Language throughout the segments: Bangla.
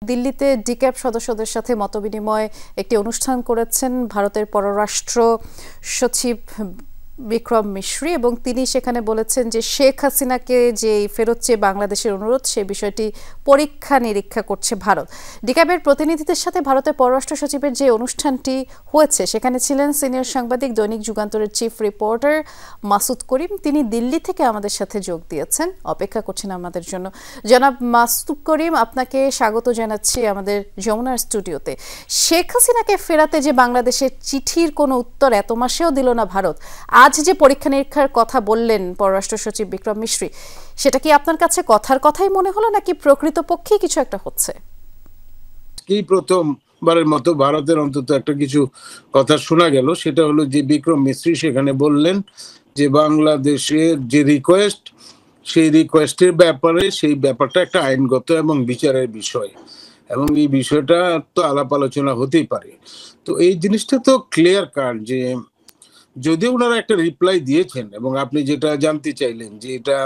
দিল্লিতে ডিক্যাব সদস্যদের সাথে মতবিনিময় একটি অনুষ্ঠান করেছেন ভারতের পররাষ্ট্র সচিব বিক্রম মিশ্রি এবং তিনি সেখানে বলেছেন যে শেখ হাসিনাকে যে ফেরত চেয়ে বাংলাদেশের অনুরোধ সে বিষয়টি পরীক্ষা নিরীক্ষা করছে ভারত। ডিক্যাবের প্রতিনিধিদের সাথে ভারতের পররাষ্ট্র সচিবের যে অনুষ্ঠানটি হয়েছে সেখানে ছিলেন সিনিয়র সাংবাদিক দৈনিক যুগান্তরের চিফ রিপোর্টার মাসুদ করিম। তিনি দিল্লি থেকে আমাদের সাথে যোগ দিয়েছেন, অপেক্ষা করছেন আমাদের জন্য। জনাব মাসুদ করিম, আপনাকে স্বাগত জানাচ্ছি আমাদের যমুনার স্টুডিওতে। শেখ হাসিনাকে ফেরাতে যে বাংলাদেশের চিঠির কোনো উত্তর এত মাসেও দিল না ভারত, আজ যে পরীক্ষা নিরীক্ষার কথা বললেন পররাষ্ট্র সচিব বিক্রম মিশ্রি, সেটা কি আপনার কাছে কথার কথাই মনে হলো নাকি প্রকৃতপক্ষেই কিছু একটা হচ্ছে? কি প্রথমবারের মতো ভারতের অন্তত একটা কিছু কথা শোনা গেল, সেটা হলো যে বিক্রম মিশ্রি সেখানে বললেন যে বাংলাদেশের যে রিকোয়েস্ট, সেই রিকোয়েস্টের ব্যাপারে সেই ব্যাপারটা একটা আইনগত এবং বিচারের বিষয়, এবং এই বিষয়টা তো আলাপ আলোচনা হতেই পারে। তো এই জিনিসটা তো ক্লিয়ার কাট যে যদিও ওনারা একটা রিপ্লাই দিয়েছেন এবং আপনি যেটা জানতে চাইলেন যে এটা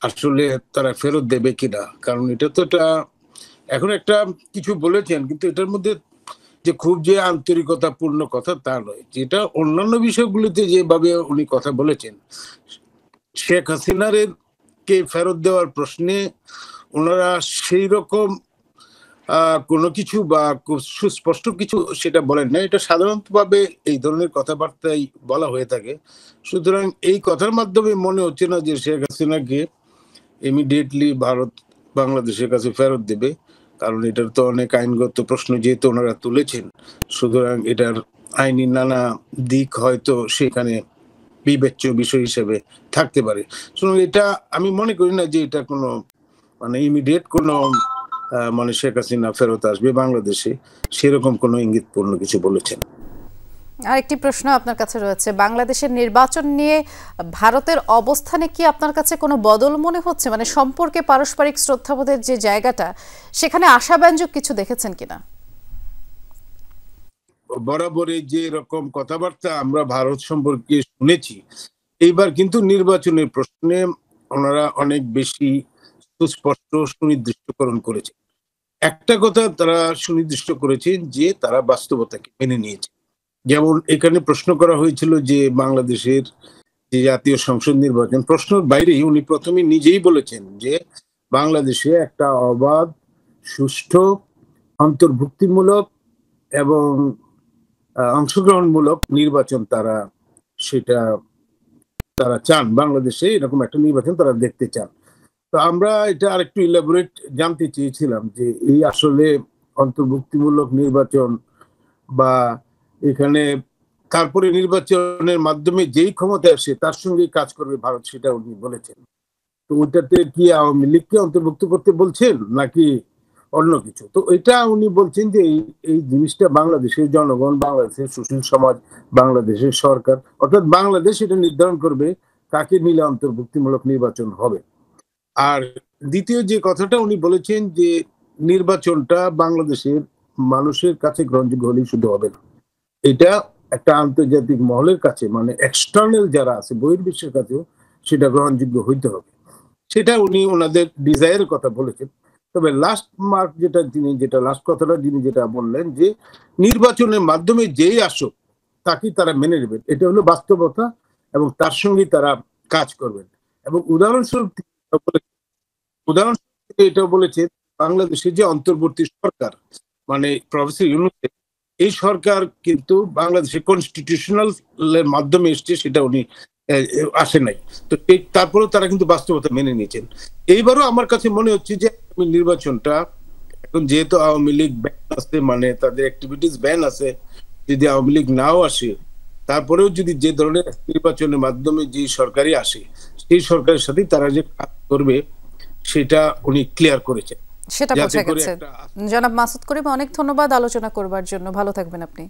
আসলে তারা ফেরত দেবে কিনা, কারণ এটা তো এখন একটা কিছু বলেছেন, কিন্তু এটার মধ্যে যে খুব যে আন্তরিকতাপূর্ণ কথা তা নয়। যেটা অন্যান্য বিষয়গুলিতে যেভাবে উনি কথা বলেছেন, শেখ হাসিনার কে ফেরত দেওয়ার প্রশ্নে ওনারা সেই রকম কোনো কিছু বা সুস্পষ্ট কিছু সেটা বলেন না। এটা সাধারণতভাবে এই ধরনের কথাবার্তাই বলা হয়ে থাকে। সুতরাং এই কথার মাধ্যমে মনে হচ্ছে না যে শেখ হাসিনাকে ইমিডিয়েটলি ভারত বাংলাদেশের কাছে ফেরত দেবে, কারণ এটার তো অনেক আইনগত প্রশ্ন যেহেতু ওনারা তুলেছেন, সুতরাং এটার আইনি নানা দিক হয়তো সেখানে বিবেচ্য বিষয় হিসেবে থাকতে পারে। সুতরাং এটা আমি মনে করি না যে এটা কোনো ইমিডিয়েট কোনো শেখ হাসিনা ফেরত আসবে বাংলাদেশে, সেরকম কোনো ইঙ্গিতপূর্ণ কিছু বলেছেন। আরেকটি প্রশ্ন আপনার কাছে রয়েছে, বাংলাদেশের নির্বাচন নিয়ে ভারতের অবস্থানে কি আপনার কাছে কোনো বদল মনে হচ্ছে? সম্পর্কে পারস্পরিক শ্রদ্ধাবোধের যে জায়গাটা, সেখানে আশাব্যঞ্জক কিছু দেখেছেন কিনা? বরাবরই যে রকম কথাবার্তা আমরা ভারত সম্পর্কে শুনেছি, এইবার কিন্তু নির্বাচনের প্রশ্নে ওনারা অনেক বেশি সুস্পষ্ট সুনির্দিষ্টকরণ করেছে। একটা কথা তারা সুনির্দিষ্ট করেছেন যে তারা বাস্তবতাকে মেনে নিয়েছে। যেমন এখানে প্রশ্ন করা হয়েছিল যে বাংলাদেশের যে জাতীয় সংসদ নির্বাচন, প্রশ্নের বাইরেই উনি প্রথমে নিজেই বলেছেন যে বাংলাদেশে একটা অবাধ, সুষ্ঠু, অন্তর্ভুক্তিমূলক এবং অংশগ্রহণমূলক নির্বাচন তারা চান। বাংলাদেশে এরকম একটা নির্বাচন তারা দেখতে চান। তো আমরা এটা আরেকটু ইলাবোরেট জানতে চেয়েছিলাম যে এই আসলে অন্তর্ভুক্তিমূলক নির্বাচন বা এখানে তারপরে নির্বাচনের মাধ্যমে যেই ক্ষমতা আসে তার সঙ্গে কাজ করবে ভারত, সেটা উনি বলেছেন। তো ওইটাতে কি আওয়ামী লীগকে অন্তর্ভুক্ত করতে বলছেন নাকি অন্য কিছু? তো এটা উনি বলছেন যে এই জিনিসটা বাংলাদেশের জনগণ, বাংলাদেশের সুশীল সমাজ, বাংলাদেশের সরকার, অর্থাৎ বাংলাদেশ এটা নির্ধারণ করবে কাকে নিলে অন্তর্ভুক্তিমূলক নির্বাচন হবে। আর দ্বিতীয় যে কথাটা উনি বলেছেন যে নির্বাচনটা বাংলাদেশের মানুষের কাছে গ্রহণযোগ্য হলেই শুধু হবে না, এটা একটা আন্তর্জাতিক মহলের কাছে, এক্সটার্নাল যারা আছে বহির্বিশ্বের কাছেও সেটা গ্রহণযোগ্য হইতে হবে। সেটা উনি ওনাদের ডিজায়ারের কথা বলেছেন। তবে লাস্ট কথাটা তিনি যেটা বললেন যে নির্বাচনের মাধ্যমে যেই আসুক তাকে তারা মেনে নেবেন, এটা হলো বাস্তবতা এবং তার সঙ্গে তারা কাজ করবেন। এবং উদাহরণস্বরূপ এটা বলেছে বাংলাদেশের যে অন্তর্বর্তী সরকার, প্রফেসর ইউনূসের, এই সরকার কিন্তু বাংলাদেশের কনস্টিটিউশনাল মাধ্যমে এসছে, সেটা উনি আসে নাই। তো তারপরেও তারা কিন্তু বাস্তবতা মেনে নিয়েছেন। এইবারও আমার কাছে মনে হচ্ছে যে নির্বাচনটা এখন যেহেতু আওয়ামী লীগ ব্যান আছে, তাদের অ্যাক্টিভিটিস ব্যান আছে, যদি আওয়ামী লীগ নাও আসে, তারপরেও যদি যে ধরনের নির্বাচনের মাধ্যমে যে সরকারই আসে, সেই সরকারের সাথে তারা যে কাজ করবে সেটা উনি ক্লিয়ার করেছেন। সেটা বোঝা গেছে। জনাব মাসুদ করিম, অনেক ধন্যবাদ আলোচনা করবার জন্য। ভালো থাকবেন আপনি।